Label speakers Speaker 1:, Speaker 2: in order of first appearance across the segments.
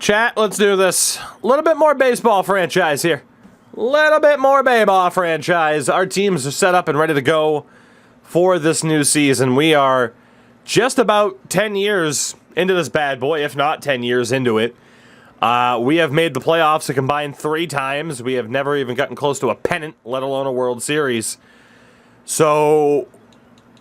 Speaker 1: Chat, let's do this. A little bit more baseball franchise here. Little bit more baseball franchise. Our teams are set up and ready to go for this new season. We are just about 10 years into this bad boy, if not 10 years into it. We have made the playoffs a combined 3 times. We have never even gotten close to a pennant, let alone a World Series. So,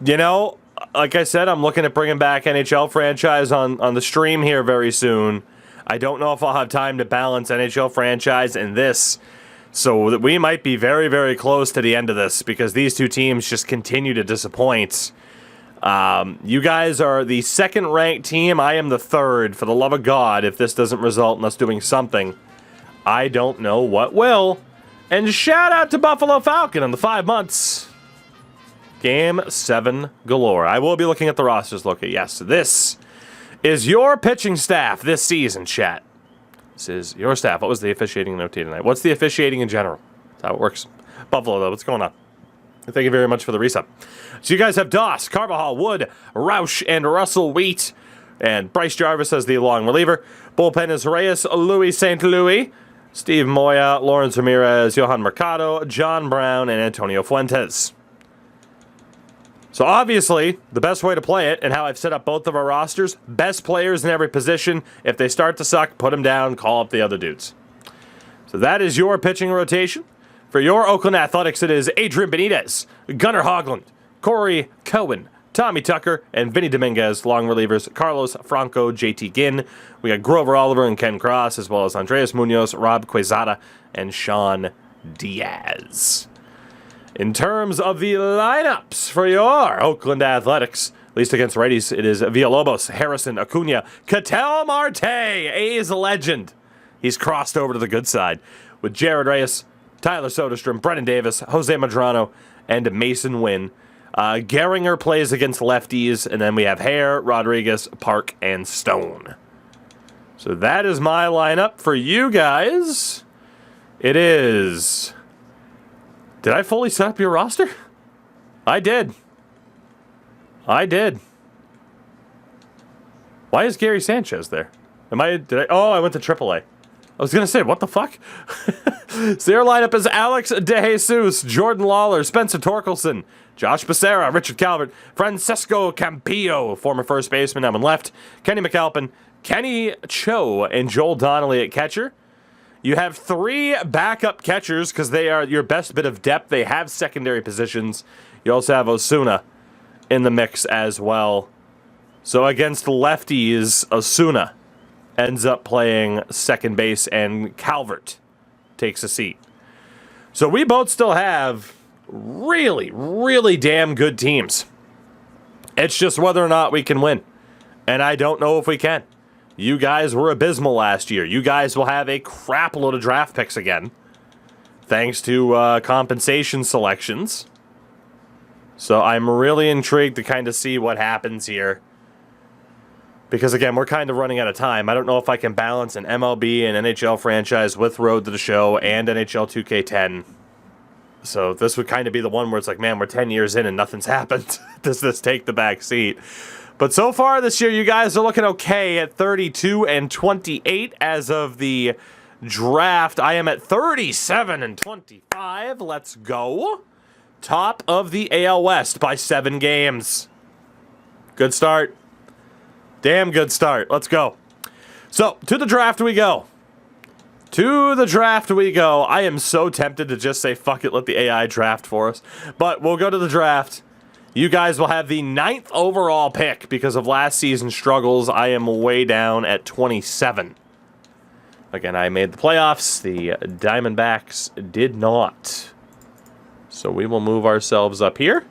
Speaker 1: you know, like I said, I'm looking at bringing back NHL franchise on the stream here very soon. I don't know if I'll have time to balance NHL franchise and this. So that we might be very, very close to the end of this because these two teams just continue to disappoint. You guys are the second-ranked team. I am the third. For the love of God, if this doesn't result in us doing something, I don't know what will. And shout out to Buffalo Falcon on the 5 months. Game 7 galore. I will be looking at the rosters. Look, yes, this is your pitching staff this season, chat. This is your staff. What was the officiating note tonight? What's the officiating in general? That's how it works. Buffalo, though, what's going on? Thank you very much for the reset. So you guys have Doss, Carvajal, Wood, Roush, and Russell Wheat. And Bryce Jarvis as the long reliever. Bullpen is Reyes, Louis St. Louis, Steve Moya, Lawrence Ramirez, Johan Mercado, John Brown, and Antonio Fuentes. So obviously, the best way to play it, and how I've set up both of our rosters, best players in every position. If they start to suck, put them down, call up the other dudes. So that is your pitching rotation. For your Oakland Athletics, it is Adrian Benitez, Gunnar Hoglund, Corey Cohen, Tommy Tucker, and Vinny Dominguez. Long relievers, Carlos Franco, JT Ginn. We got Grover Oliver and Ken Cross, as well as Andreas Munoz, Rob Quezada, and Sean Diaz. In terms of the lineups for your Oakland Athletics, at least against righties, it is Villalobos, Harrison, Acuna, Ketel Marte, A's legend. He's crossed over to the good side with Jared Reyes, Tyler Soderstrom, Brennan Davis, Jose Madrano, and Mason Wynn. Gehringer plays against lefties, and then we have Hare, Rodriguez, Park, and Stone. So that is my lineup for you guys. It is... Did I fully set up your roster? I did. I did. Why is Gary Sanchez there? Oh, I went to AAA. I was going to say, what the fuck? So your lineup is Alex DeJesus, Jordan Lawler, Spencer Torkelson, Josh Becerra, Richard Calvert, Francesco Campillo, former first baseman, now on left, Kenny McAlpin, Kenny Cho, and Joel Donnelly at catcher. You have 3 backup catchers because they are your best bit of depth. They have secondary positions. You also have Osuna in the mix as well. So against lefties, Osuna ends up playing second base and Calvert takes a seat. So we both still have really, really damn good teams. It's just whether or not we can win. And I don't know if we can. You guys were abysmal last year. You guys will have a crap load of draft picks again, thanks to compensation selections. So I'm really intrigued to kind of see what happens here. Because, again, we're kind of running out of time. I don't know if I can balance an MLB and NHL franchise with Road to the Show and NHL 2K10. So this would kind of be the one where it's like, man, we're 10 years in and nothing's happened. Does this take the back seat? But so far this year, you guys are looking okay at 32 and 28 as of the draft. I am at 37 and 25. Let's go. Top of the AL West by 7 games. Good start. Damn good start. Let's go. So, to the draft we go. To the draft we go. I am so tempted to just say, fuck it, let the AI draft for us. But we'll go to the draft. You guys will have the 9th overall pick because of last season's struggles. I am way down at 27. Again, I made the playoffs. The Diamondbacks did not. So we will move ourselves up here.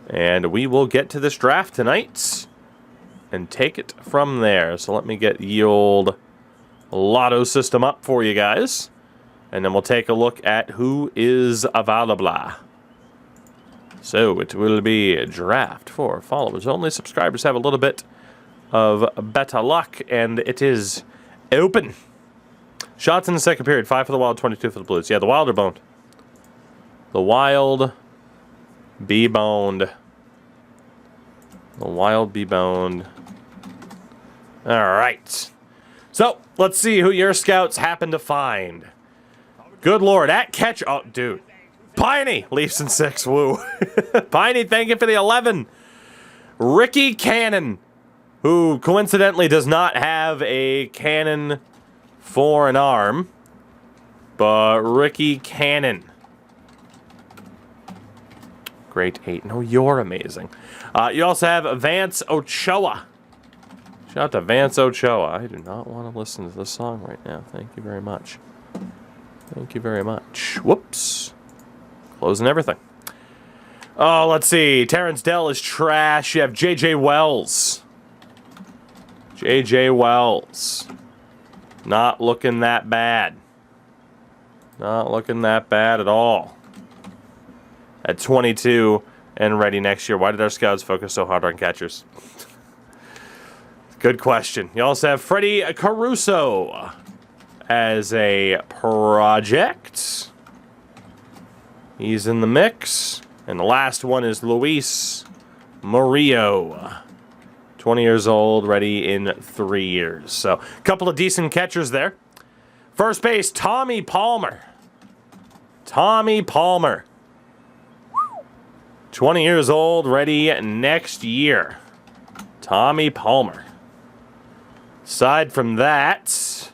Speaker 1: And we will get to this draft tonight and take it from there. So let me get the old lotto system up for you guys. And then we'll take a look at who is available. So it will be a draft for followers only. Subscribers have a little bit of better luck, and it is open. Shots in the second period. 5 for the Wild, 22 for the Blues. Yeah, the Wild are boned. The Wild be boned. The Wild be boned. All right. So, let's see who your scouts happen to find. Good Lord, at catch... Oh, dude. Piney, Leafs in 6, woo. Piney, thank you for the 11. Ricky Cannon, who coincidentally does not have a cannon for an arm. But Ricky Cannon. Great 8. No, you're amazing. You also have Vance Ochoa. Shout out to Vance Ochoa. I do not want to listen to this song right now. Thank you very much. Thank you very much. Whoops. Closing everything. Oh, let's see. Terrence Dell is trash. You have J.J. Wells. J.J. Wells. Not looking that bad. Not looking that bad at all. At 22 and ready next year. Why did our scouts focus so hard on catchers? Good question. You also have Freddie Caruso as a project. He's in the mix. And the last one is Luis Murillo. 20 years old, ready in 3 years. So, a couple of decent catchers there. First base, Tommy Palmer. Tommy Palmer. 20 years old, ready next year. Tommy Palmer. Aside from that,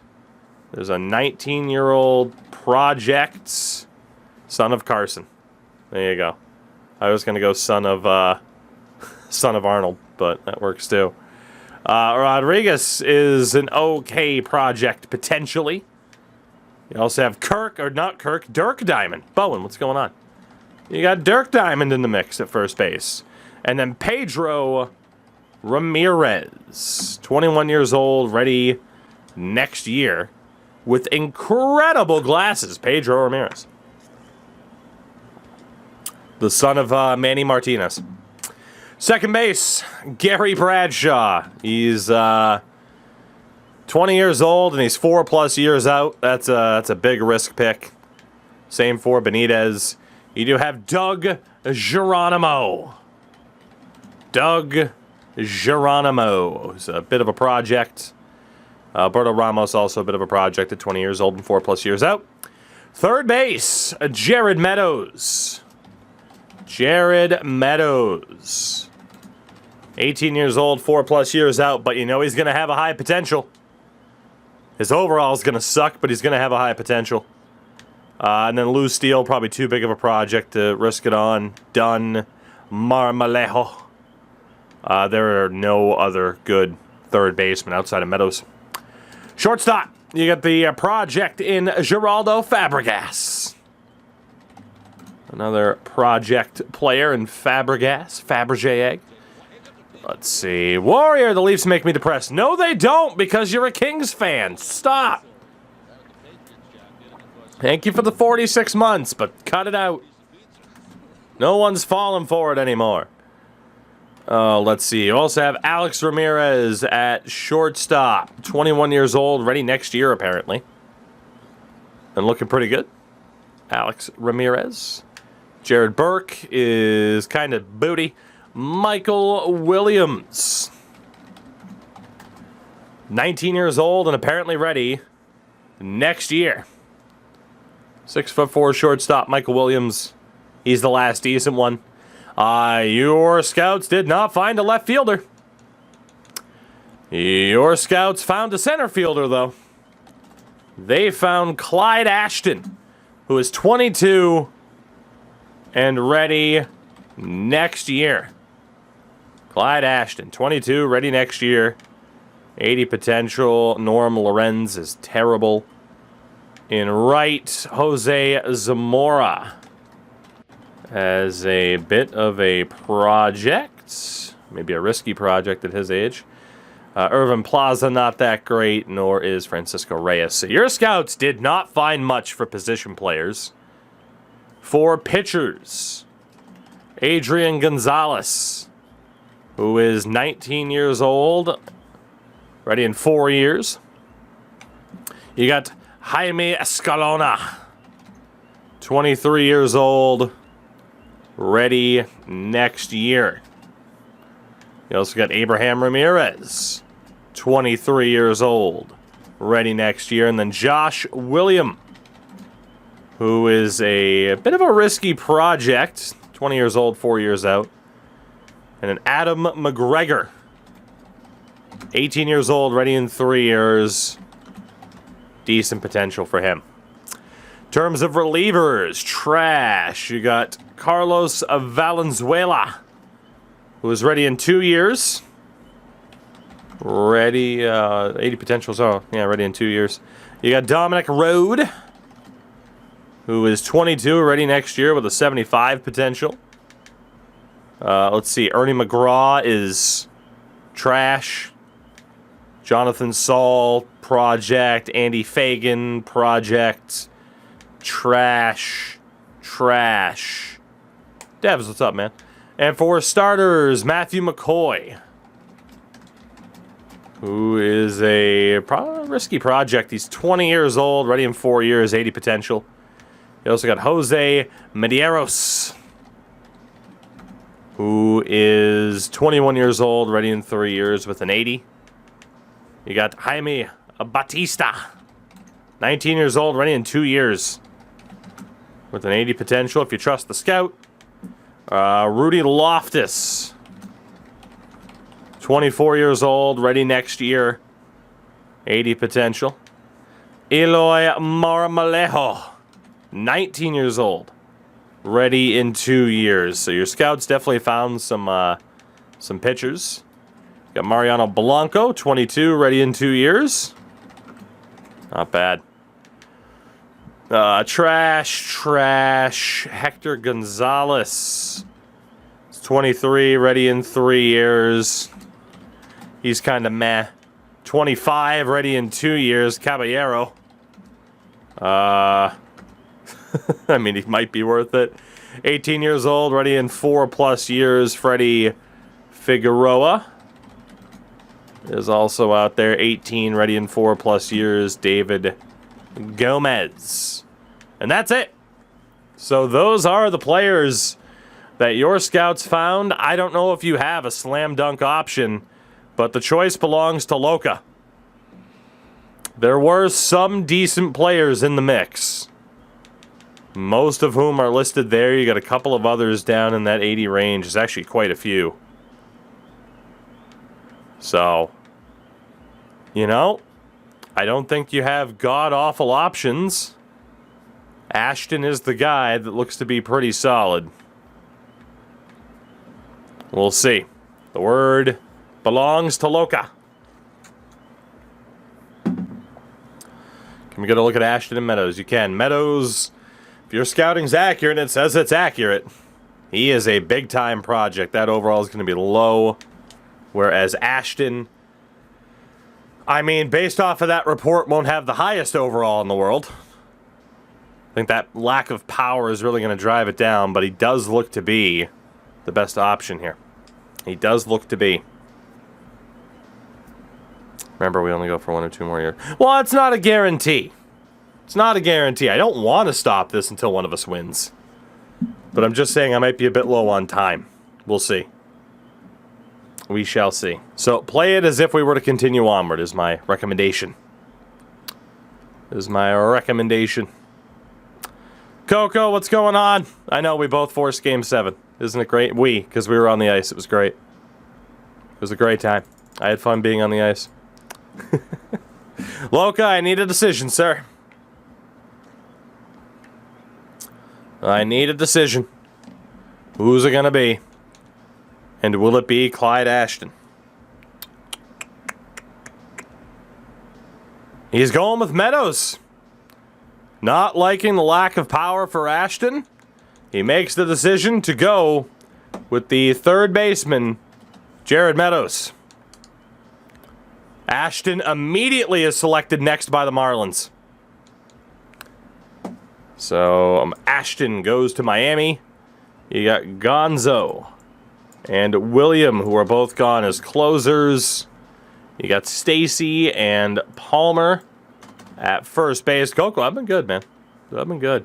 Speaker 1: there's a 19-year-old project, son of Carson. There you go. I was going to go son of Arnold, but that works too. Rodriguez is an okay project, potentially. You also have Dirk Diamond. Bowen, what's going on? You got Dirk Diamond in the mix at first base. And then Pedro Ramirez, 21 years old, ready next year, with incredible glasses. Pedro Ramirez. The son of Manny Martinez. Second base, Gary Bradshaw. He's 20 years old, and he's 4+ years out. That's a big risk pick. Same for Benitez. You do have Doug Geronimo. Doug Geronimo is a bit of a project. Alberto Ramos, also a bit of a project at 20 years old and 4+ years out. Third base, Jared Meadows. Jared Meadows. 18 years old, 4+ years out, but you know he's going to have a high potential. His overall is going to suck, but he's going to have a high potential. And then Lou Steele, probably too big of a project to risk it on. Dunn Marmolejo. There are no other good third baseman outside of Meadows. Shortstop, you get the project in Geraldo Fabregas. Another project player in Fabregas. Fabergé. Let's see. Warrior, the Leafs make me depressed. No, they don't, because you're a Kings fan. Stop. Thank you for the 46 months, but cut it out. No one's falling for it anymore. Let's see. You also have Alex Ramirez at shortstop. 21 years old, ready next year, apparently. And looking pretty good. Alex Ramirez. Jared Burke is kind of booty. Michael Williams. 19 years old and apparently ready next year. 6'4" shortstop Michael Williams. He's the last decent one. Your scouts did not find a left fielder. Your scouts found a center fielder, though. They found Clyde Ashton, who is 22 and ready next year. Clyde Ashton, 22, ready next year. 80 potential. Norm Lorenz is terrible. In right, Jose Zamora as a bit of a project. Maybe a risky project at his age. Irvin Plaza, not that great, nor is Francisco Reyes. So your scouts did not find much for position players. For pitchers, Adrian Gonzalez, who is 19 years old, ready in 4 years. You got Jaime Escalona, 23 years old, ready next year. You also got Abraham Ramirez, 23 years old, ready next year. And then Josh William, who is a bit of a risky project. 20 years old, 4 years out. And an Adam McGregor, 18 years old, ready in 3 years. Decent potential for him. In terms of relievers, trash. You got Carlos Valenzuela, who is ready in 2 years. Ready, 80 potential, so yeah, ready in 2 years. You got Dominic Rode, who is 22, ready next year with a 75 potential. Let's see, Ernie McGraw is trash. Jonathan Saul, project. Andy Fagan, project. Trash. Trash. Devs, what's up, man? And for starters, Matthew McCoy, who is a risky project. He's 20 years old, ready in 4 years, 80 potential. You also got Jose Medeiros, who is 21 years old, ready in 3 years with an 80. You got Jaime Batista, 19 years old, ready in 2 years with an 80 potential, if you trust the scout. Rudy Loftus, 24 years old, ready next year, 80 potential. Eloy Marmolejo, 19 years old, ready in 2 years. So your scouts definitely found some pitchers. Got Mariano Blanco, 22, ready in 2 years. Not bad. Trash. Hector Gonzalez, 23, ready in 3 years. He's kind of meh. 25, ready in 2 years. Caballero. I mean, he might be worth it. 18 years old, ready in 4+ years. Freddie Figueroa is also out there. 18, ready in 4+ years. David Gomez. And that's it. So those are the players that your scouts found. I don't know if you have a slam dunk option, but the choice belongs to Loca. There were some decent players in the mix, most of whom are listed there. You got a couple of others down in that 80 range. There's actually quite a few. So, you know, I don't think you have god-awful options. Ashton is the guy that looks to be pretty solid. We'll see. The word belongs to Loca. Can we get a look at Ashton and Meadows? You can. Meadows, if your scouting's accurate, it says it's accurate. He is a big-time project. That overall is going to be low. Whereas Ashton, I mean, based off of that report, won't have the highest overall in the world. I think that lack of power is really going to drive it down, but he does look to be the best option here. He does look to be. Remember, we only go for 1 or 2 more years. Well, it's not a guarantee. It's not a guarantee. I don't want to stop this until one of us wins. But I'm just saying I might be a bit low on time. We'll see. We shall see. So, play it as if we were to continue onward is my recommendation. Coco, what's going on? I know we both forced Game 7. Isn't it great? Because we were on the ice. It was great. It was a great time. I had fun being on the ice. Loca, I need a decision, sir. I need a decision. Who's it going to be? And will it be Clyde Ashton? He's going with Meadows. Not liking the lack of power for Ashton, he makes the decision to go with the third baseman, Jared Meadows. Ashton immediately is selected next by the Marlins. So Ashton goes to Miami. You got Gonzo and William, who are both gone as closers. You got Stacy and Palmer at first base. Coco, I've been good, man. I've been good.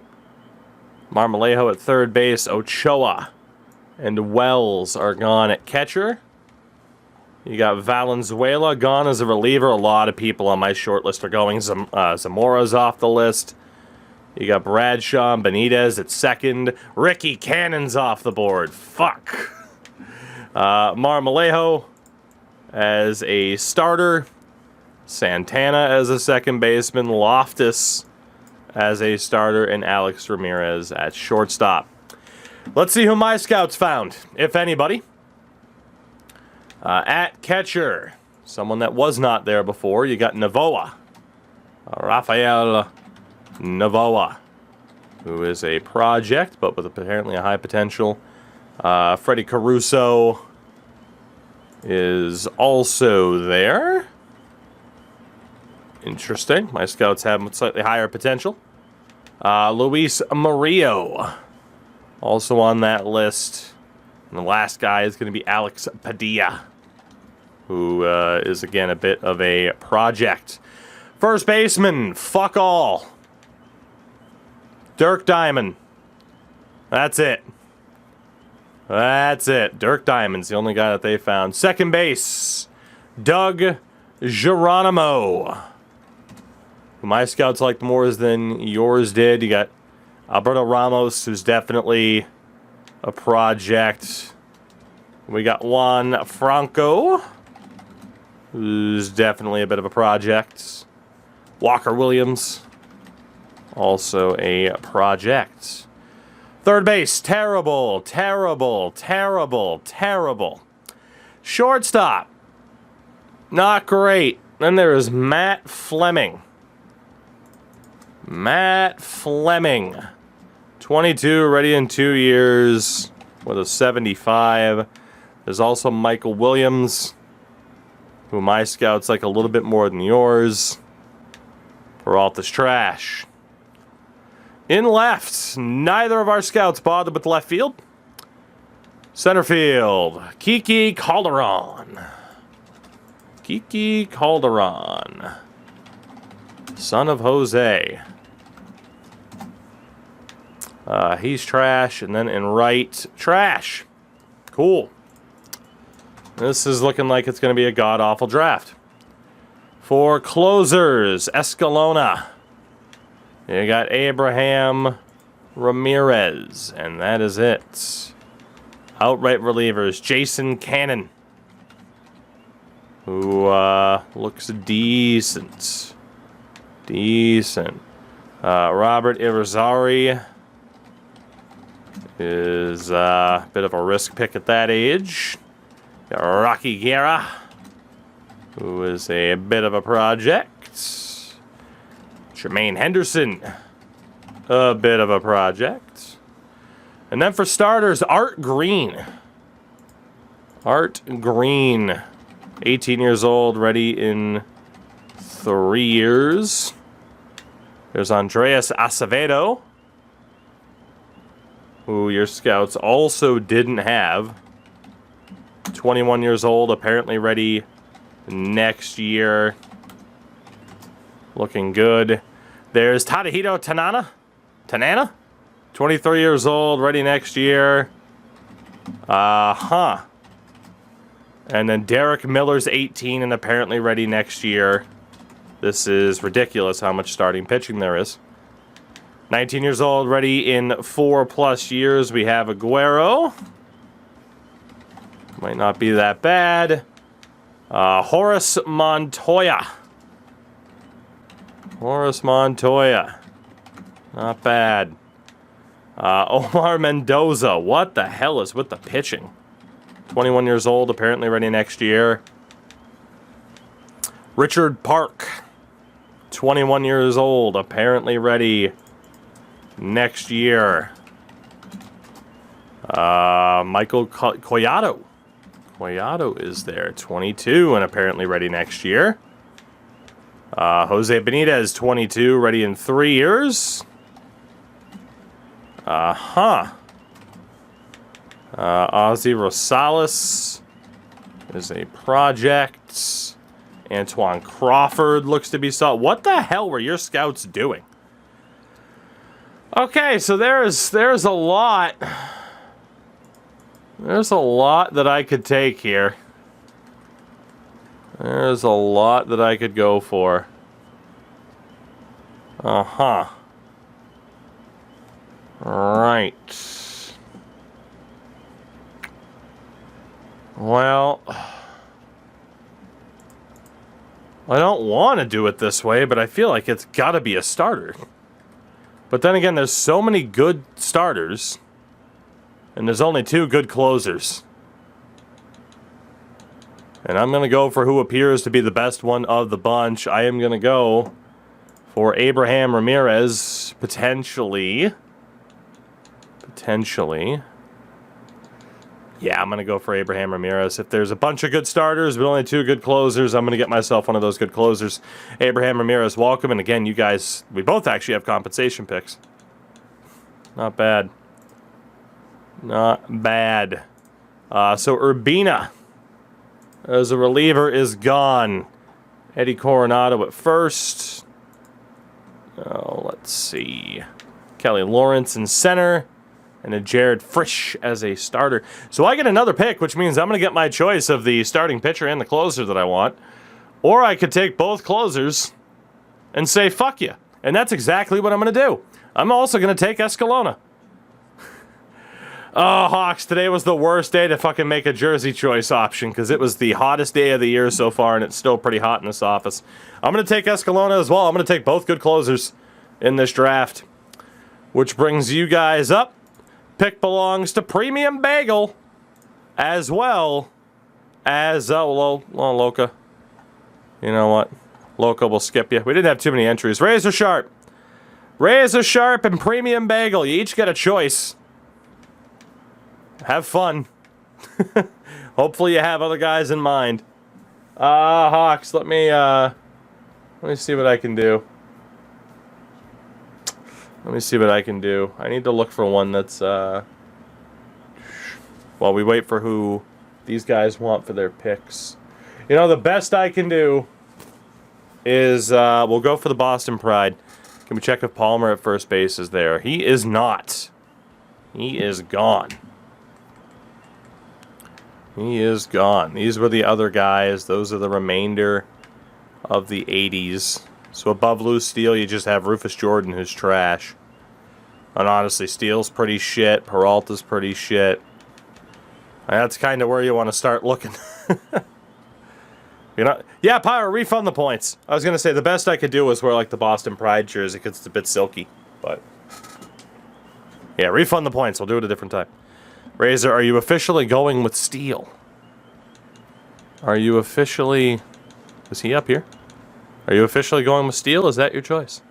Speaker 1: Marmolejo at third base. Ochoa and Wells are gone at catcher. You got Valenzuela gone as a reliever. A lot of people on my short list are going. Zamora's off the list. You got Bradshaw and Benitez at second. Ricky Cannon's off the board. Fuck. Marmolejo as a starter. Santana as a second baseman. Loftus as a starter. And Alex Ramirez at shortstop. Let's see who my scouts found, if anybody. At catcher, someone that was not there before, you got Novoa. Rafael Novoa, who is a project, but with apparently a high potential. Freddie Caruso is also there. Interesting. My scouts have slightly higher potential. Luis Murillo, also on that list. And the last guy is going to be Alex Padilla, who is, again, a bit of a project. First baseman, fuck all. Dirk Diamond. That's it. That's it. Dirk Diamond's the only guy that they found. Second base, Doug Geronimo. My scouts liked more than yours did. You got Alberto Ramos, who's definitely a project. We got Juan Franco, who's definitely a bit of a project. Walker Williams, also a project. Third base, terrible, terrible, terrible, terrible. Shortstop, not great. Then there is Matt Fleming. Matt Fleming. 22, ready in 2 years with a 75. There's also Michael Williams, who my scouts like a little bit more than yours. Peralta's trash. In left, neither of our scouts bothered with left field. Center field, Kiki Calderon. Kiki Calderon, son of Jose. He's trash, and then in right, trash. Cool. This is looking like it's going to be a god-awful draft. For closers, Escalona. You got Abraham Ramirez, and that is it. Outright relievers, Jason Cannon, who looks decent. Decent. Robert Irizarry is a bit of a risk pick at that age. Got Rocky Guerra, who is a bit of a project. Jermaine Henderson, a bit of a project. And then for starters, Art Green. Art Green, 18 years old, ready in 3 years. There's Andreas Acevedo, who your scouts also didn't have. 21 years old, apparently ready next year. Looking good. There's Tadahito Tanana? 23 years old, ready next year. And then Derek Miller's 18 and apparently ready next year. This is ridiculous how much starting pitching there is. 19 years old, ready in 4+ years. We have Aguero. Might not be that bad. Horace Montoya. Horace Montoya. Not bad. Omar Mendoza. What the hell is with the pitching? 21 years old, apparently ready next year. Richard Park. 21 years old, apparently ready next year. Michael Collado. Collado is there. 22 and apparently ready next year. Jose Benitez, 22, ready in 3 years. Ozzy Rosales is a project. Antoine Crawford looks to be solid. What the hell were your scouts doing? Okay, so there's a lot. There's a lot that I could take here. There's a lot that I could go for. Uh-huh. Right. Well, I don't want to do it this way, but I feel like it's got to be a starter. But then again, there's so many good starters, and there's only 2 good closers. And I'm going to go for who appears to be the best one of the bunch. I am going to go for Abraham Ramirez, potentially. Yeah, I'm going to go for Abraham Ramirez. If there's a bunch of good starters, but only 2 good closers, I'm going to get myself one of those good closers. Abraham Ramirez, welcome. And again, you guys, we both actually have compensation picks. Not bad. Not bad. So Urbina, as a reliever, is gone. Eddie Coronado at first. Oh, let's see. Kelly Lawrence in center. And a Jared Frisch as a starter. So I get another pick, which means I'm going to get my choice of the starting pitcher and the closer that I want. Or I could take both closers and say, fuck you. And that's exactly what I'm going to do. I'm also going to take Escalona. Oh, Hawks, today was the worst day to fucking make a jersey choice option because it was the hottest day of the year so far, and it's still pretty hot in this office. I'm going to take Escalona as well. I'm going to take both good closers in this draft, which brings you guys up. Pick belongs to Premium Bagel, as well as, Loca. You know what? Loca will skip you. We didn't have too many entries. Razor Sharp. Razor Sharp and Premium Bagel. You each get a choice. Have fun. Hopefully you have other guys in mind. Hawks, let me see what I can do. Let me see what I can do. I need to look for one that's, while we wait for who these guys want for their picks. You know, the best I can do is, we'll go for the Boston Pride. Can we check if Palmer at first base is there? He is not. He is gone. He is gone. These were the other guys. Those are the remainder of the 80s. So above Lou Steele, you just have Rufus Jordan, who's trash. And honestly, Steele's pretty shit. Peralta's pretty shit. And that's kind of where you want to start looking. You know, yeah, Pyro, refund the points. I was going to say, the best I could do was wear, like, the Boston Pride jersey, because it's a bit silky. But, yeah, refund the points. We'll do it a different time. Razor, are you officially going with Steele? Are you officially... Is he up here? Are you officially going with Steele? Is that your choice?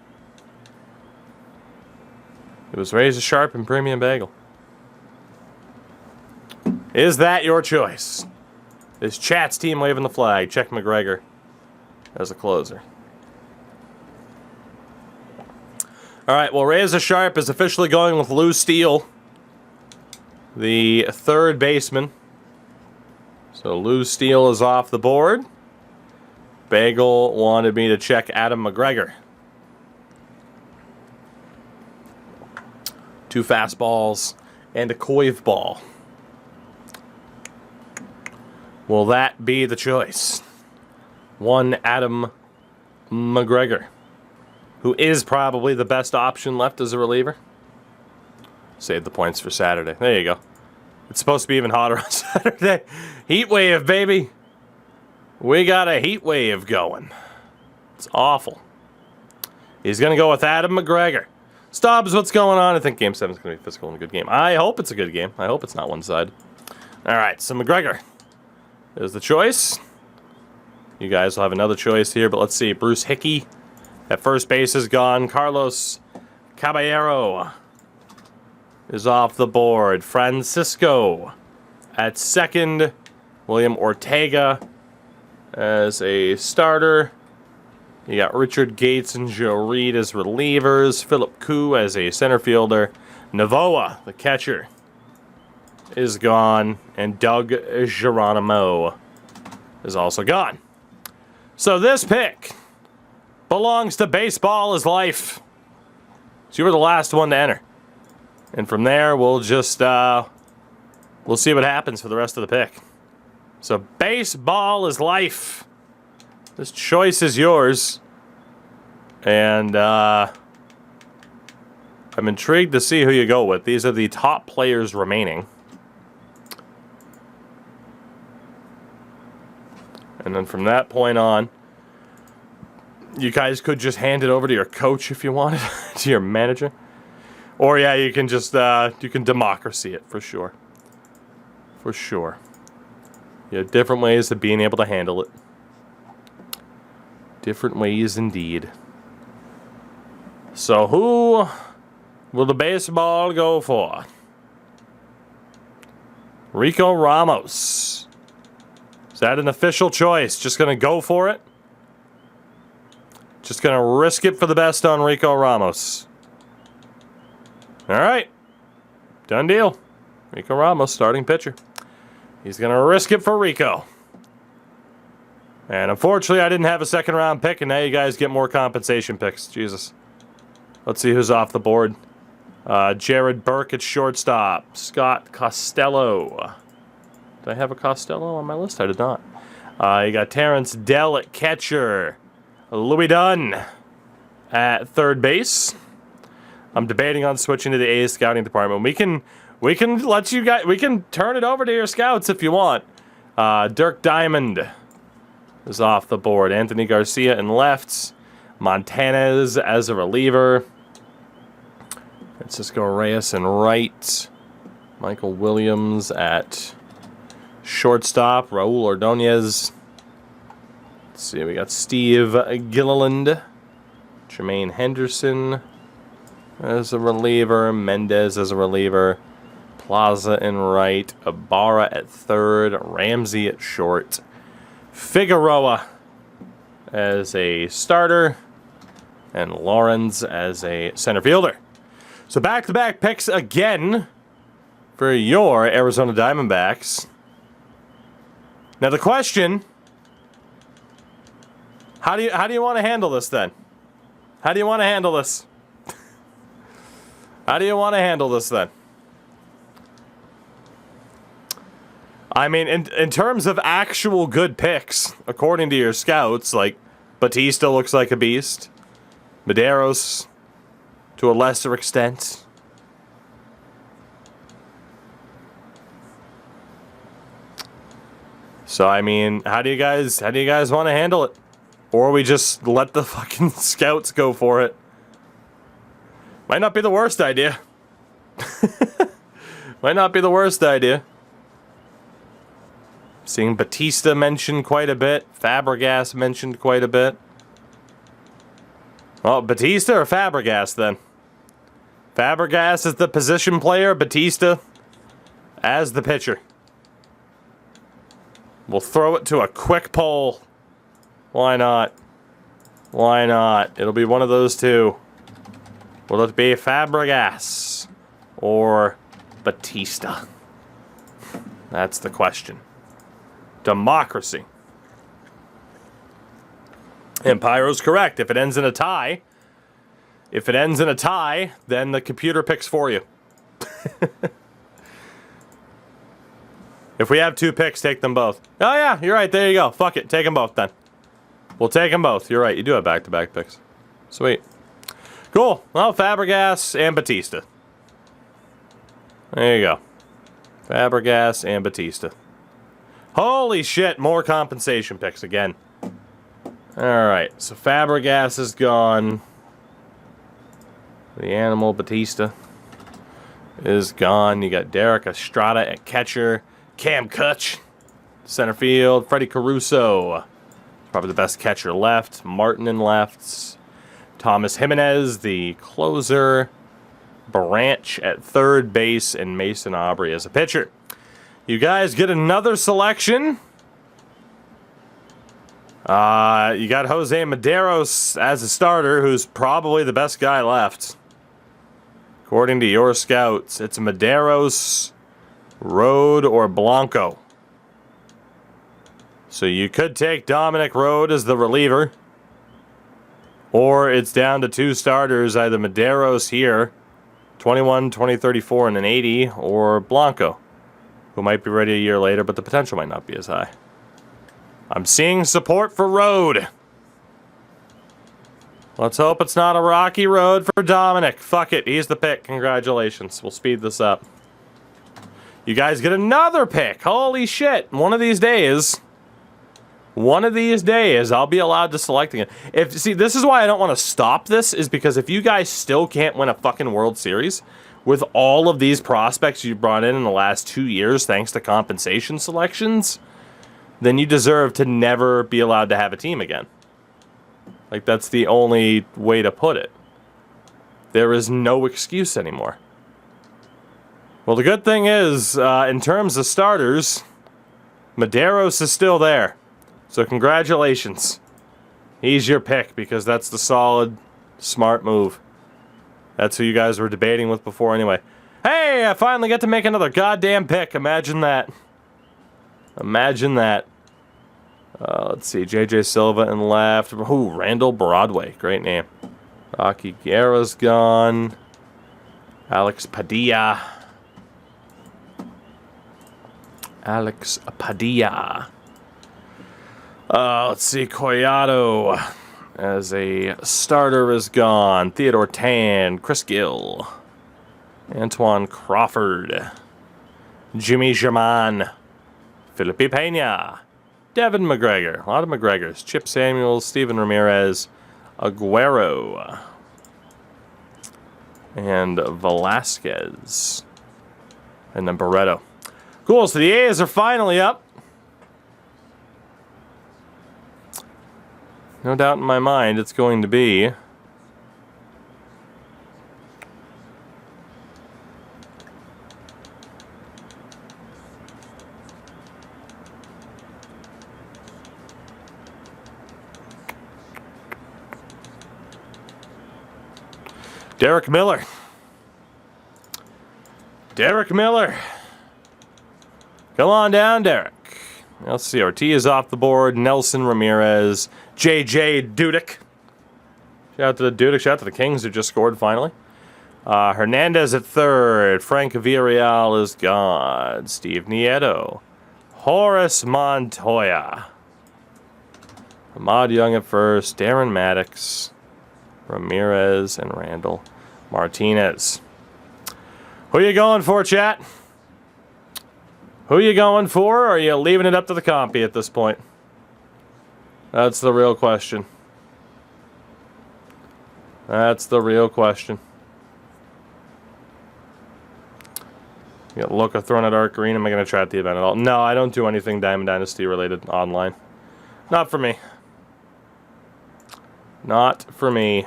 Speaker 1: It was Razor Sharp and Premium Bagel. Is that your choice? Is Chat's team waving the flag? Check McGregor as a closer. Alright, well, Razor Sharp is officially going with Lou Steele, the third baseman. So Lou Steele is off the board. Bagel wanted me to check Adam McGregor. 2 fastballs and a coive ball. Will that be the choice? One Adam McGregor, who is probably the best option left as a reliever. Save the points for Saturday. There you go. It's supposed to be even hotter on Saturday. Heat wave, baby. We got a heat wave going. It's awful. He's going to go with Adam McGregor. Stubbs, what's going on? I think Game 7 is going to be physical and a good game. I hope it's a good game. I hope it's not one-sided. All right, so McGregor is the choice. You guys will have another choice here, but let's see. Bruce Hickey at first base is gone. Carlos Caballero is off the board. Francisco at second. William Ortega as a starter. You got Richard Gates and Joe Reed as relievers. Philip Koo as a center fielder. Navoa, the catcher, is gone. And Doug Geronimo is also gone. So this pick belongs to Baseball is Life. So you were the last one to enter. And from there, we'll just, we'll see what happens for the rest of the pick. So Baseball is Life This choice is yours. And I'm intrigued to see who you go with. These are the top players remaining. And then from that point on, you guys could just hand it over to your coach if you wanted, to your manager. Or yeah, you can just, you can democracy it for sure. For sure. You have different ways of being able to handle it. Different ways indeed. So who will the baseball go for? Rico Ramos. Is that an official choice? Just going to go for it? Just going to risk it for the best on Rico Ramos. All right. Done deal. Rico Ramos, starting pitcher. He's going to risk it for Rico. And unfortunately, I didn't have a second round pick, and now you guys get more compensation picks. Jesus. Let's see who's off the board. Jared Burke at shortstop. Scott Costello. Did I have a Costello on my list? I did not. You got Terrence Dell at catcher. Louis Dunn at third base. I'm debating on switching to the A scouting department. We can let you guys. We can turn it over to your scouts if you want. Dirk Diamond is off the board. Anthony Garcia in left. Montanez as a reliever. Francisco Reyes in right. Michael Williams at shortstop. Raul Ordonez. Let's see, we got Steve Gilliland. Jermaine Henderson as a reliever. Mendez as a reliever. Plaza in right. Ibarra at third. Ramsey at short. Figueroa as a starter. And Lawrence as a center fielder. So back-to-back picks again for your Arizona Diamondbacks. Now the question, how do you want to handle this then? How do you want to handle this? How do you want to handle this then? I mean, in terms of actual good picks, according to your scouts, like Batista looks like a beast. Medeiros, to a lesser extent. So I mean, how do you guys want to handle it? Or we just let the fucking scouts go for it? Might not be the worst idea. Might not be the worst idea. Seeing Batista mentioned quite a bit. Fabregas mentioned quite a bit. Well, Batista or Fabregas then? Fabregas is the position player, Batista as the pitcher. We'll throw it to a quick poll. Why not? Why not? It'll be one of those two. Will it be Fabregas or Batista? That's the question. Democracy. And Pyro's correct. If it ends in a tie, then the computer picks for you. If we have two picks, take them both. Oh yeah, you're right. There you go. Fuck it. Take them both then. We'll take them both. You're right. You do have back-to-back picks. Sweet. Cool. Well, Fabregas and Batista. There you go. Fabregas and Batista. Holy shit, more compensation picks again. Alright, so Fabregas is gone. The animal Batista is gone. You got Derek Estrada at catcher. Cam Kutch, center field. Freddie Caruso, probably the best catcher left. Martin in left. Thomas Jimenez, the closer. Branch at third base. And Mason Aubrey as a pitcher. You guys get another selection. You got Jose Medeiros as a starter, who's probably the best guy left. According to your scouts, it's Medeiros, Rode, or Blanco. So you could take Dominic Rode as the reliever. Or it's down to two starters, either Medeiros here, 21, 20, 34, and an 80, or Blanco, who might be ready a year later, but the potential might not be as high. I'm seeing support for road. Let's hope it's not a rocky road for Dominic. Fuck it, he's the pick. Congratulations. We'll speed this up. You guys get another pick. Holy shit. One of these days, I'll be allowed to select again. See, this is why I don't want to stop this, is because if you guys still can't win a fucking World Series with all of these prospects you brought in the last 2 years thanks to compensation selections, then you deserve to never be allowed to have a team again. Like, that's the only way to put it. There is no excuse anymore. Well, the good thing is, in terms of starters, Medeiros is still there. So congratulations. He's your pick, because that's the solid, smart move. That's who you guys were debating with before anyway. Hey, I finally get to make another goddamn pick. Imagine that. Imagine that. Let's see, J.J. Silva in left. Ooh, Randall Broadway. Great name. Rocky Guerra's gone. Alex Padilla. Let's see, Collado as a starter is gone. Theodore Tan, Chris Gill, Antoine Crawford, Jimmy German, Felipe Pena, Devin McGregor, a lot of McGregors, Chip Samuels, Steven Ramirez, Aguero, and Velasquez, and then Barreto. Cool, so the A's are finally up. No doubt in my mind it's going to be Derek Miller. Derek Miller. Come on down, Derek. Let's see. Ortiz off the board. Nelson Ramirez. J.J. Dudek. Shout out to the Dudek. Shout out to the Kings who just scored finally. Hernandez at third. Frank Villarreal is gone. Steve Nieto. Horace Montoya. Ahmad Young at first. Darren Maddox. Ramirez and Randall Martinez. Who you going for, chat? Who you going for, or are you leaving it up to the compy at this point? That's the real question. That's the real question. You got Loka thrown at Art Green. Am I going to try at the event at all? No, I don't do anything Diamond Dynasty related online. Not for me. Not for me.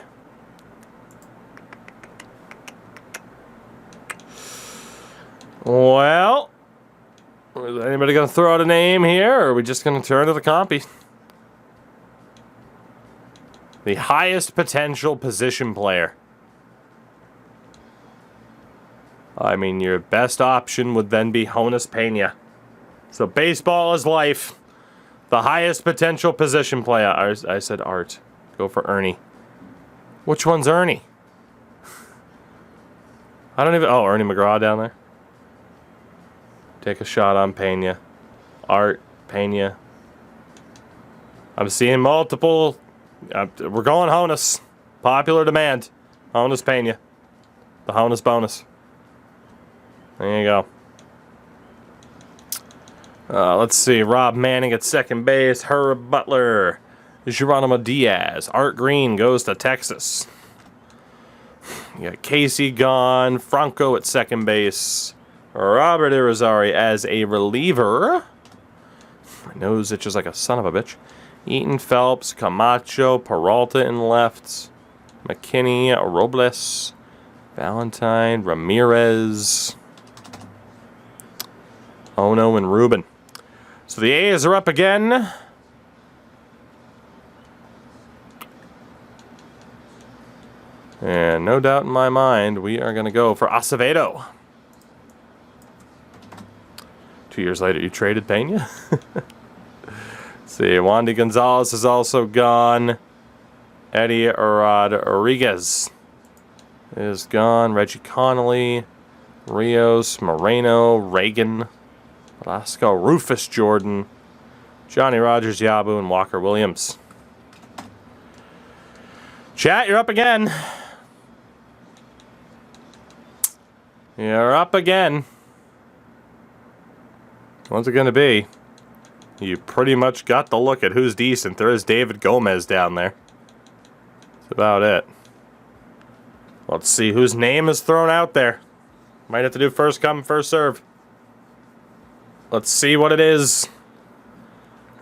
Speaker 1: Well, is anybody going to throw out a name here, or are we just going to turn to the compy? The highest potential position player. I mean, your best option would then be Jonas Pena. So baseball is life. The highest potential position player. I said Art. Go for Ernie. Which one's Ernie? I don't even... Oh, Ernie McGraw down there. Take a shot on Pena. Art, Pena. I'm seeing multiple... we're going Jonas. Popular demand. Jonas Pena. The Jonas bonus. There you go. Let's see. Rob Manning at second base. Herb Butler. Geronimo Diaz. Art Green goes to Texas. You got Casey gone. Franco at second base. Robert Irizarry as a reliever. My nose itches like a son of a bitch. Eaton, Phelps, Camacho, Peralta in left. McKinney, Robles, Valentine, Ramirez, Ono, and Ruben. So the A's are up again. And no doubt in my mind, we are going to go for Acevedo. 2 years later, you traded Pena? See, Wandy Gonzalez is also gone. Eddie Rodriguez is gone. Reggie Connolly, Rios, Moreno, Reagan, Velasco, Rufus Jordan, Johnny Rogers, Yabu, and Walker Williams. Chat, you're up again. You're up again. What's it going to be? You pretty much got the look at who's decent. There is David Gomez down there. That's about it. Let's see whose name is thrown out there. Might have to do first come, first serve. Let's see what it is.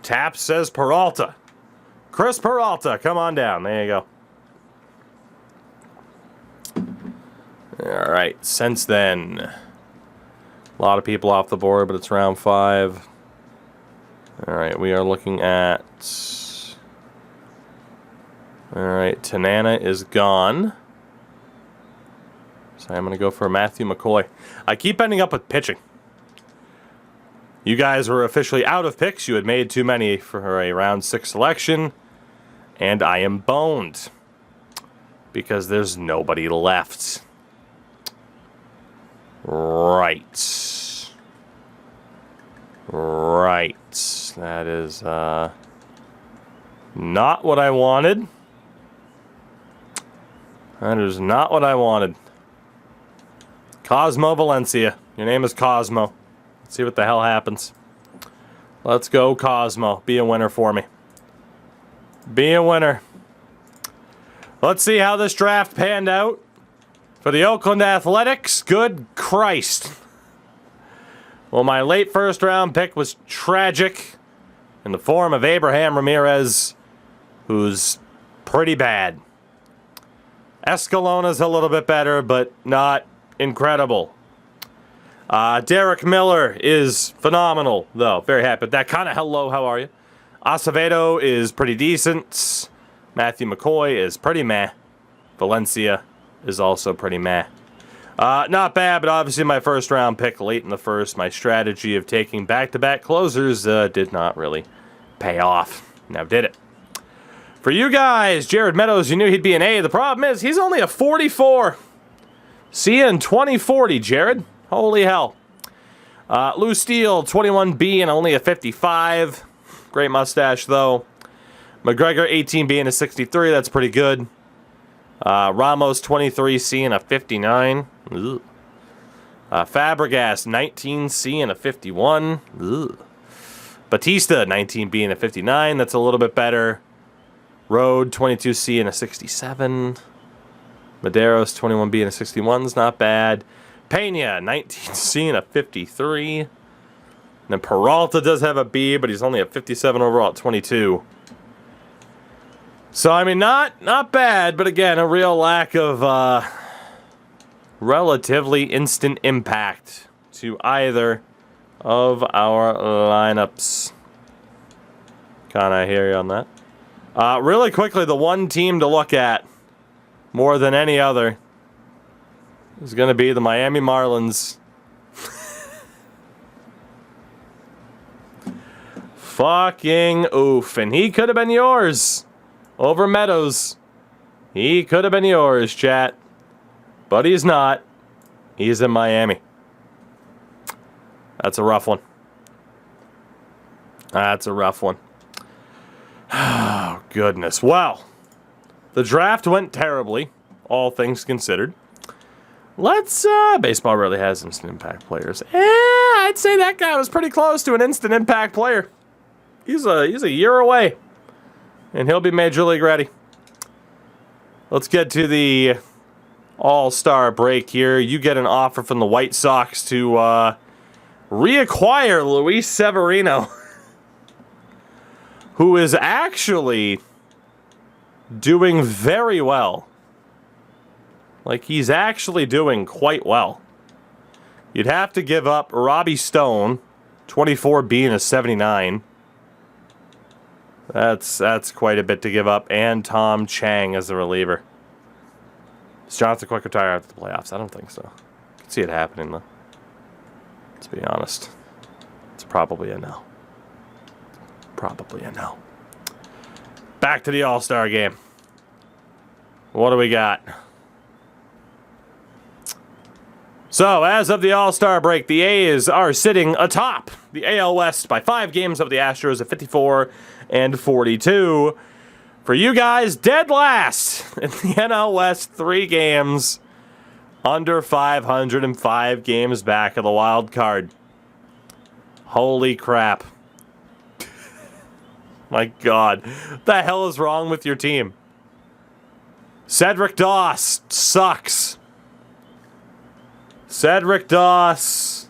Speaker 1: Tap says Peralta. Chris Peralta, come on down. There you go. All right, since then, a lot of people off the board, but it's round 5. All right, we are looking at... All right, Tanana is gone. So I'm going to go for Matthew McCoy. I keep ending up with pitching. You guys were officially out of picks. You had made too many for a round 6 selection. And I am boned. Because there's nobody left. Right. Right. That is not what I wanted. That is not what I wanted. Cosmo Valencia. Your name is Cosmo. Let's see what the hell happens. Let's go, Cosmo. Be a winner for me. Be a winner. Let's see how this draft panned out for the Oakland Athletics. Good Christ. Well, my late first round pick was tragic in the form of Abraham Ramirez, who's pretty bad. Escalona's a little bit better, but not incredible. Derek Miller is phenomenal, though. Very happy with that. Kind of hello, how are you? Acevedo is pretty decent. Matthew McCoy is pretty meh. Valencia is also pretty meh. Not bad, but obviously my first round pick late in the first, my strategy of taking back-to-back closers did not really pay off. Now did it? For you guys, Jared Meadows, you knew he'd be an A. The problem is he's only a 44. See you in 2040, Jared. Holy hell. Lou Steele, 21B and only a 55. Great mustache, though. McGregor, 18B and a 63. That's pretty good. Ramos, 23C and a 59. Ugh. Fabregas, 19C and a 51. Ugh. Batista, 19B and a 59. That's a little bit better. Rode, 22C and a 67. Medeiros, 21B and a 61 is not bad. Pena, 19C and a 53. And then Peralta does have a B, but he's only a 57 overall at 22. So, I mean, not bad, but again, a real lack of relatively instant impact to either of our lineups. Kind of hear you on that. Really quickly, the one team to look at more than any other is going to be the Miami Marlins. Fucking oof. And he could have been yours over Meadows. He could have been yours, chat. But he's not. He's in Miami. That's a rough one. That's a rough one. Oh, goodness. Well, the draft went terribly, all things considered. Let's, baseball really has instant impact players. I'd say that guy was pretty close to an instant impact player. He's a year away, and he'll be Major League ready. Let's get to the All-Star break here. You get an offer from the White Sox to reacquire Luis Severino, who is actually doing very well. Like, he's actually doing quite well. You'd have to give up Robbie Stone, 24B and a 79. That's quite a bit to give up. And Tom Chang as the reliever. Does Jonathan Quick retire after the playoffs? I don't think so. I can see it happening, though. Let's be honest. It's probably a no. Probably a no. Back to the All-Star game. What do we got? So, as of the All-Star break, the A's are sitting atop the AL West by 5 games of the Astros at 54 and 42. For you guys, dead last in the NL West, 3 games under 500 and 5 games back of the wild card. Holy crap. My God. What the hell is wrong with your team? Cedric Doss sucks. Cedric Doss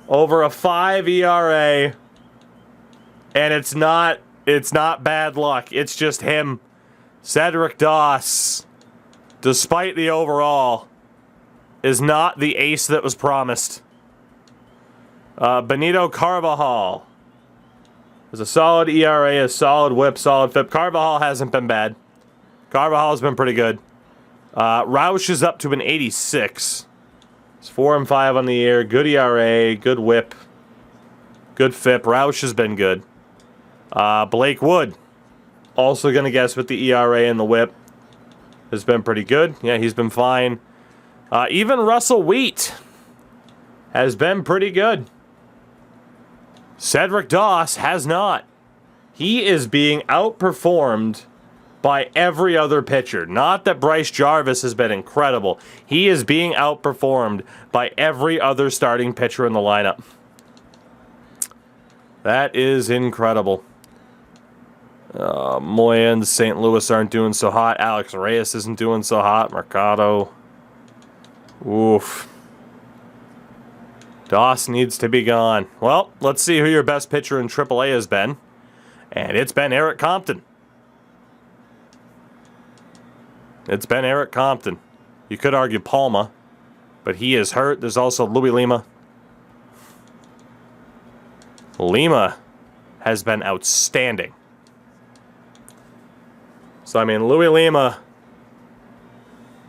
Speaker 1: over a 5 ERA, and it's not bad luck. It's just him. Cedric Doss, despite the overall, is not the ace that was promised. Benito Carvajal is a solid ERA, a solid whip, solid FIP. Carvajal hasn't been bad. Carvajal's been pretty good. Roush is up to an 86. It's 4 and 5 on the year. Good ERA, good whip, good FIP. Roush has been good. Blake Wood, also going to guess with the ERA and the whip, has been pretty good. Yeah, he's been fine. Even Russell Wheat has been pretty good. Cedric Doss has not. He is being outperformed by every other pitcher. Not that Bryce Jarvis has been incredible. He is being outperformed by every other starting pitcher in the lineup. That is incredible. Moya and St. Louis aren't doing so hot. Alex Reyes isn't doing so hot. Mercado. Oof. Doss needs to be gone. Well, let's see who your best pitcher in AAA has been. And it's been Eric Compton. It's been Eric Compton. You could argue Palma, but he is hurt. There's also Louis Lima. Lima has been outstanding. So, I mean, Louis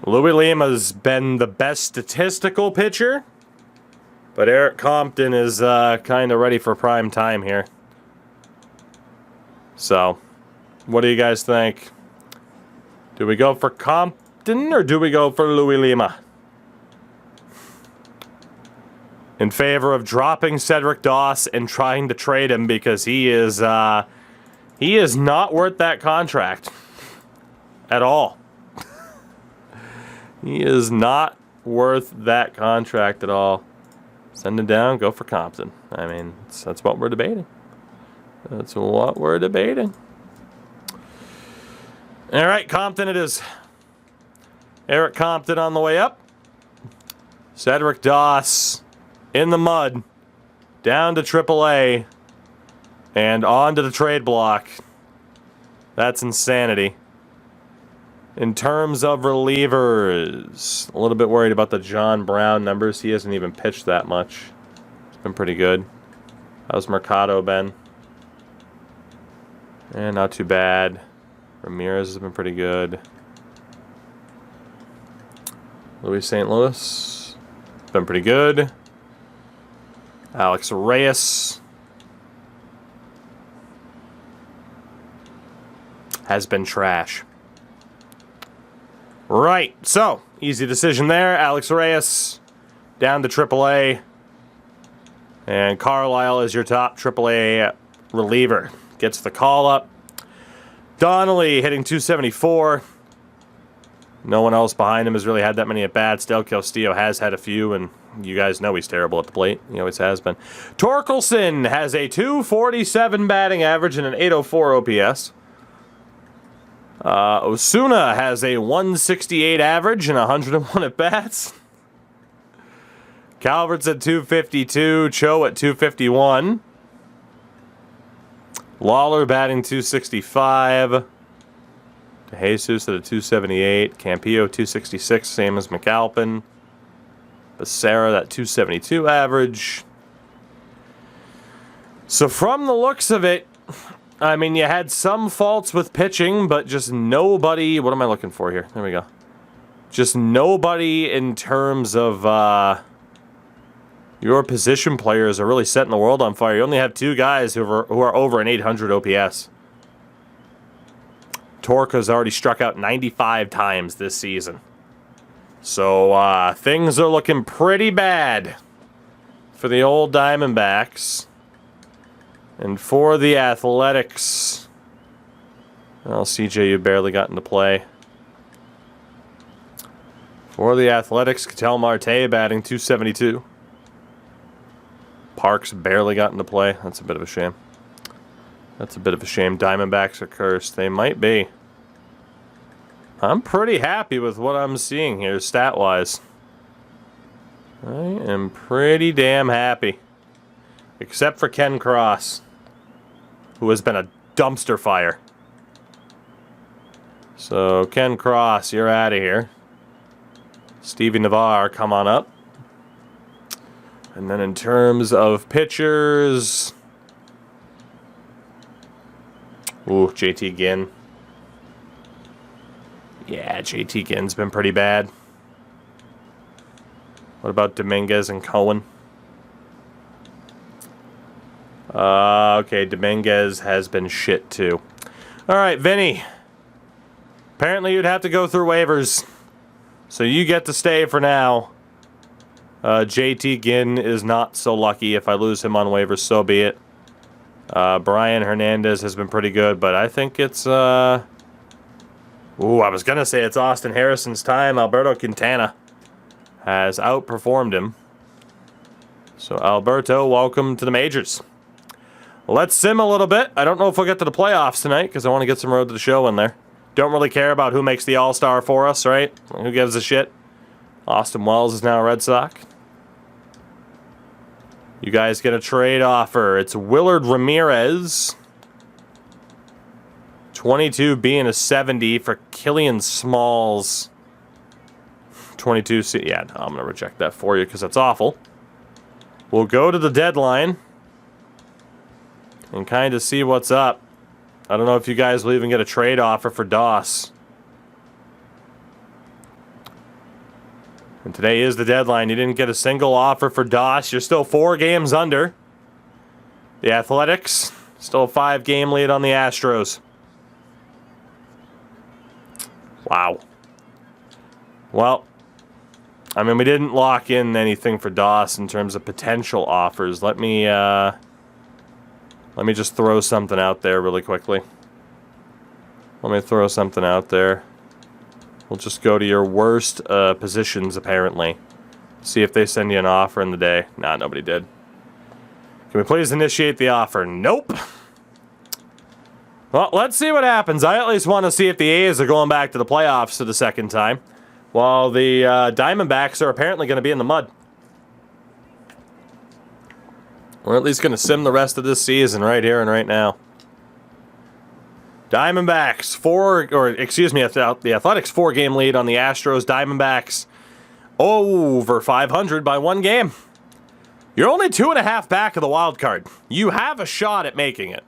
Speaker 1: Lima's been the best statistical pitcher, but Eric Compton is kind of ready for prime time here. So, what do you guys think? Do we go for Compton or do we go for Louis Lima? In favor of dropping Cedric Doss and trying to trade him because he is not worth that contract at all. He is not worth that contract at all. Send him down, go for Compton. I mean, that's what we're debating. That's what we're debating. All right, Compton it is. Eric Compton on the way up. Cedric Doss in the mud. Down to AAA. And on to the trade block. That's insanity. In terms of relievers, a little bit worried about the John Brown numbers. He hasn't even pitched that much. It's been pretty good. How's Mercado been? Not too bad. Ramirez has been pretty good. Luis St. Louis, been pretty good. Alex Reyes has been trash. Right, so, easy decision there. Alex Reyes down to AAA. And Carlisle is your top AAA reliever. Gets the call up. Donnelly hitting 274. No one else behind him has really had that many at-bats. Del Castillo has had a few, and you guys know he's terrible at the plate. He always has been. Torkelson has a 247 batting average and an 804 OPS. Osuna has a 168 average and 101 at-bats. Calvert's at 252. Cho at 251. Lawler batting 265. Jesus at a 278. Campillo 266, same as McAlpin. Becerra, that 272 average. So from the looks of it, I mean, you had some faults with pitching, but just nobody... What am I looking for here? There we go. Just nobody in terms of your position players are really setting the world on fire. You only have 2 guys who are over an 800 OPS. Torca's already struck out 95 times this season. So, things are looking pretty bad for the old Diamondbacks. And for the Athletics... Well, CJ, you barely got into play. For the Athletics, Ketel Marte batting .272. Parks barely got into play. That's a bit of a shame. That's a bit of a shame. Diamondbacks are cursed. They might be. I'm pretty happy with what I'm seeing here, stat-wise. I am pretty damn happy. Except for Ken Cross, who has been a dumpster fire. So, Ken Cross, you're out of here. Stevie Navarre, come on up. And then in terms of pitchers... Ooh, JT Ginn. Yeah, JT Ginn's been pretty bad. What about Dominguez and Cohen? Okay, Dominguez has been shit too. Alright, Vinny. Apparently you'd have to go through waivers. So you get to stay for now. JT Ginn is not so lucky. If I lose him on waivers, so be it. Brian Hernandez has been pretty good, but I think it's... Ooh, I was going to say it's Austin Harrison's time. Alberto Quintana has outperformed him. So, Alberto, welcome to the majors. Let's sim a little bit. I don't know if we'll get to the playoffs tonight, because I want to get some road to the show in there. Don't really care about who makes the All-Star for us, right? Who gives a shit? Austin Wells is now a Red Sox. You guys get a trade offer. It's Willard Ramirez. 22 being a 70 for Killian Smalls. 22, yeah, no, I'm going to reject that for you because that's awful. We'll go to the deadline and kind of see what's up. I don't know if you guys will even get a trade offer for Doss. And today is the deadline. You didn't get a single offer for Doss. You're still 4 games under. The Athletics, still a 5-game lead on the Astros. Wow. Well, I mean, we didn't lock in anything for Doss in terms of potential offers. Let me just throw something out there really quickly. Let me throw something out there. We'll just go to your worst positions, apparently. See if they send you an offer in the day. Nah, nobody did. Can we please initiate the offer? Nope. Well, let's see what happens. I at least want to see if the A's are going back to the playoffs for the second time, while the Diamondbacks are apparently going to be in the mud. We're at least going to sim the rest of this season right here and right now. Diamondbacks, the Athletics 4-game lead on the Astros. Diamondbacks over 500 by 1 game. You're only 2.5 back of the wild card. You have a shot at making it.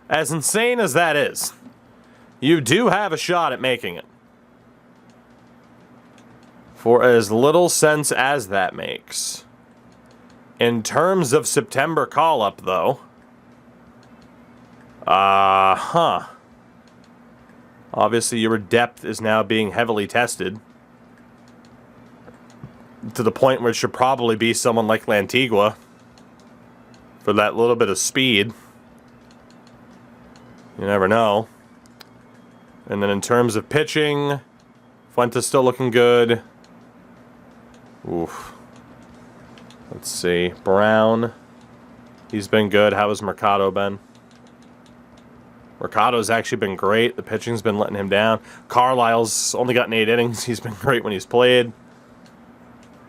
Speaker 1: As insane as that is, you do have a shot at making it. For as little sense as that makes. In terms of September call-up, though, obviously, your depth is now being heavily tested to the point where it should probably be someone like Lantigua for that little bit of speed. You never know. And then in terms of pitching, Fuentes still looking good. Oof. Let's see. Brown. He's been good. How has Mercado been? Mercado's actually been great. The pitching's been letting him down. Carlisle's only gotten 8 innings. He's been great when he's played.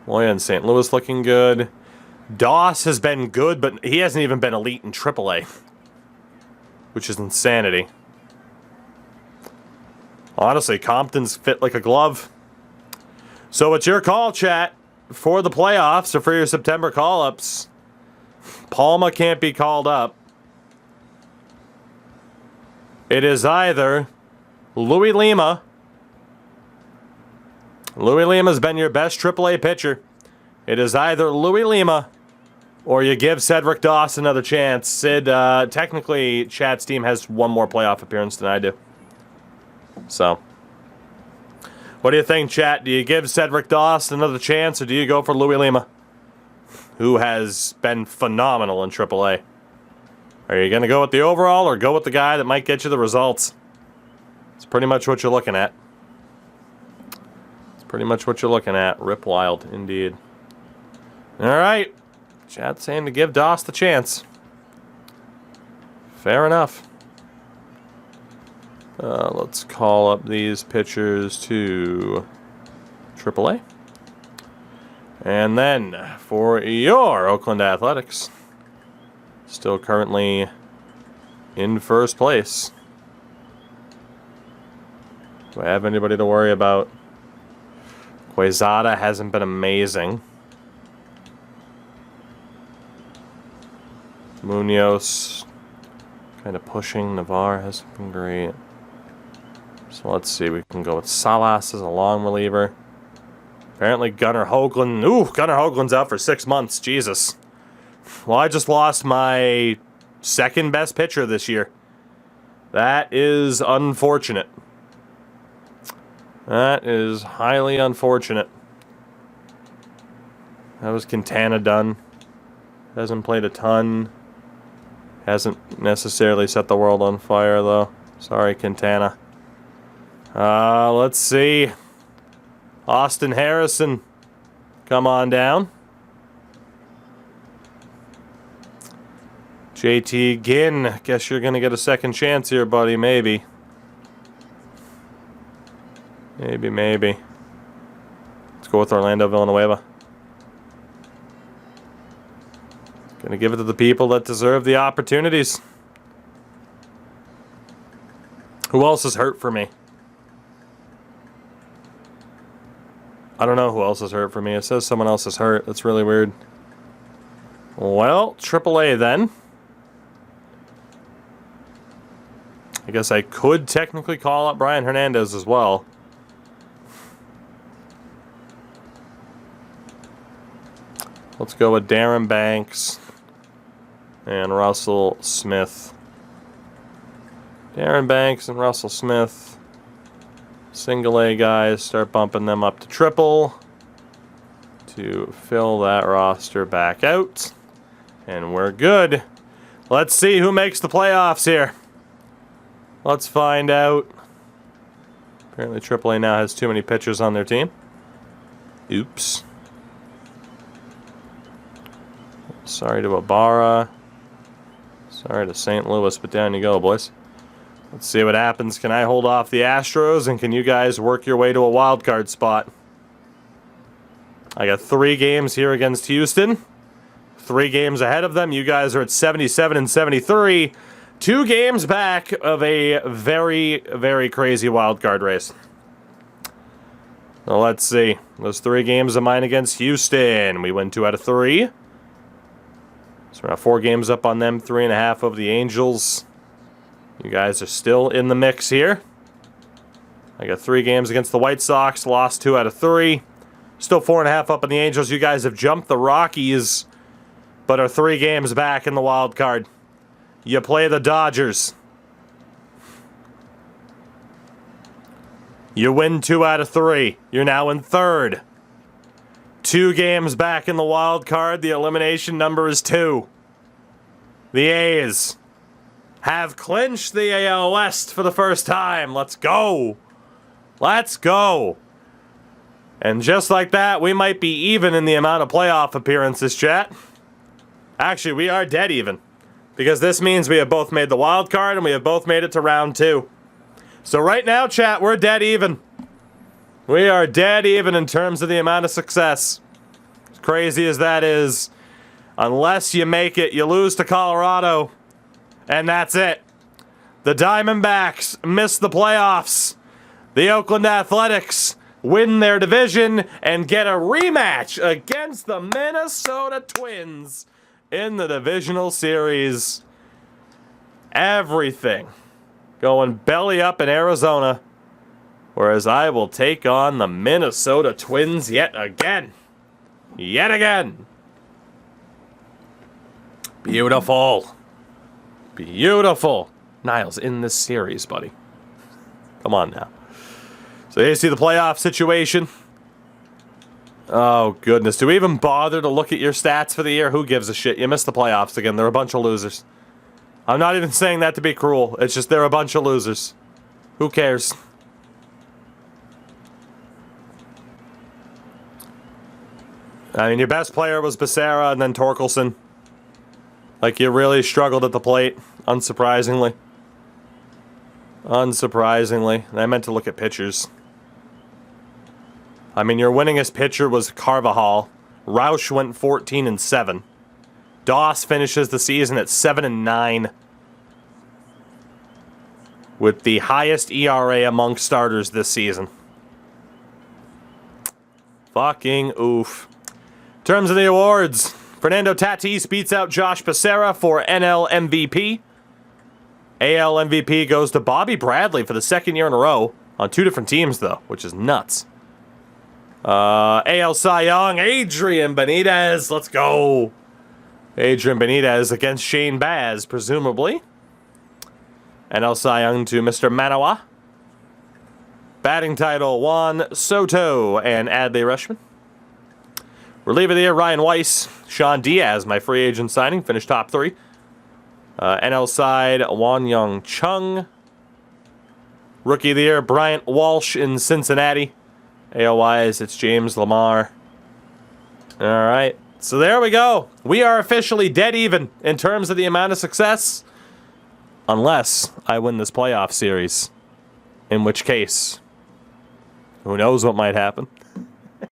Speaker 1: Moya and St. Louis looking good. Doss has been good, but he hasn't even been elite in AAA. Which is insanity. Honestly, Compton's fit like a glove. So it's your call, chat, for the playoffs or for your September call-ups. Palma can't be called up. It is either Louis Lima. Louis Lima's been your best AAA pitcher. It is either Louis Lima or you give Cedric Doss another chance. Sid, technically, Chat's team has one more playoff appearance than I do. So, What do you think, chat? Do you give Cedric Doss another chance, or do you go for Louis Lima, who has been phenomenal in AAA? Are you going to go with the overall, or go with the guy that might get you the results? It's pretty much what you're looking at. It's pretty much what you're looking at. Rip Wild, indeed. All right. Chat's saying to give Doss the chance. Fair enough. Let's call up these pitchers to AAA. And then for your Oakland Athletics, still currently in first place. Do I have anybody to worry about? Quezada hasn't been amazing. Munoz kind of pushing. Navarre hasn't been great. So let's see. We can go with Salas as a long reliever. Apparently Gunnar Hoagland. Ooh, Gunnar Hoagland's out for 6 months. Jesus. Well, I just lost my second best pitcher this year. That is unfortunate. That is highly unfortunate. How is Quintana done? Hasn't played a ton. Hasn't necessarily set the world on fire, though. Sorry, Quintana. Let's see. Austin Harrison, come on down. JT Ginn, guess you're going to get a second chance here, buddy. Maybe. Maybe. Let's go with Orlando Villanueva. Gonna give it to the people that deserve the opportunities. Who else is hurt for me? I don't know who else is hurt for me. It says someone else is hurt. That's really weird. Well, AAA then. I guess I could technically call up Brian Hernandez as well. Let's go with Darren Banks and Russell Smith. Darren Banks and Russell Smith. Single A guys, start bumping them up to triple to fill that roster back out. And we're good. Let's see who makes the playoffs here. Let's find out. Apparently AAA now has too many pitchers on their team. Oops. Sorry to Ibarra. Sorry to St. Louis, but down you go, boys. Let's see what happens. Can I hold off the Astros, and can you guys work your way to a wild card spot? I got 3 games here against Houston. 3 games ahead of them. You guys are at 77 and 73. 2 games back of a very, very crazy wild card race. So let's see. Those 3 games of mine against Houston. We win 2 out of 3. So we're now 4 games up on them. 3.5 of the Angels. You guys are still in the mix here. I got 3 games against the White Sox. Lost 2 out of 3. Still 4.5 up on the Angels. You guys have jumped the Rockies, but are 3 games back in the wild card. You play the Dodgers. You win 2 out of 3. You're now in 3rd. 2 games back in the wild card. The elimination number is 2. The A's have clinched the AL West for the first time. Let's go. Let's go. And just like that, we might be even in the amount of playoff appearances, chat. Actually, we are dead even. Because this means we have both made the wild card and we have both made it to round 2. So right now, chat, we're dead even. We are dead even in terms of the amount of success. As crazy as that is, unless you make it, you lose to Colorado. And that's it. The Diamondbacks miss the playoffs. The Oakland Athletics win their division and get a rematch against the Minnesota Twins in the divisional series. Everything going belly up in Arizona, whereas I will take on the Minnesota Twins yet again. Yet again. Beautiful. Beautiful. Niles, in this series, buddy. Come on now. So here you see the playoff situation. Oh, goodness. Do we even bother to look at your stats for the year? Who gives a shit? You missed the playoffs again. They're a bunch of losers. I'm not even saying that to be cruel. It's just they're a bunch of losers. Who cares? I mean, your best player was Becerra and then Torkelson. Like, you really struggled at the plate, unsurprisingly. Unsurprisingly. And I meant to look at pitchers. I mean, your winningest pitcher was Carvajal. Roush went 14-7. Doss finishes the season at 7-9. With the highest ERA among starters this season. Fucking oof. In terms of the awards, Fernando Tatis beats out Josh Becerra for NL MVP. AL MVP goes to Bobby Bradley for the second year in a row. On 2 different teams, though, which is nuts. AL Cy Young, Adrian Benitez. Let's go. Adrian Benitez against Shane Baz, presumably. NL Cy Young to Mr. Manoah. Batting title, Juan Soto and Adley Rutschman. Reliever of the year, Ryan Weiss. Sean Diaz, my free agent signing, finished top 3. NL side, Wan Young Chung. Rookie of the year, Bryant Walsh in Cincinnati. AL-wise, it's James Lamar. All right, so there we go. We are officially dead even in terms of the amount of success. Unless I win this playoff series. In which case, who knows what might happen.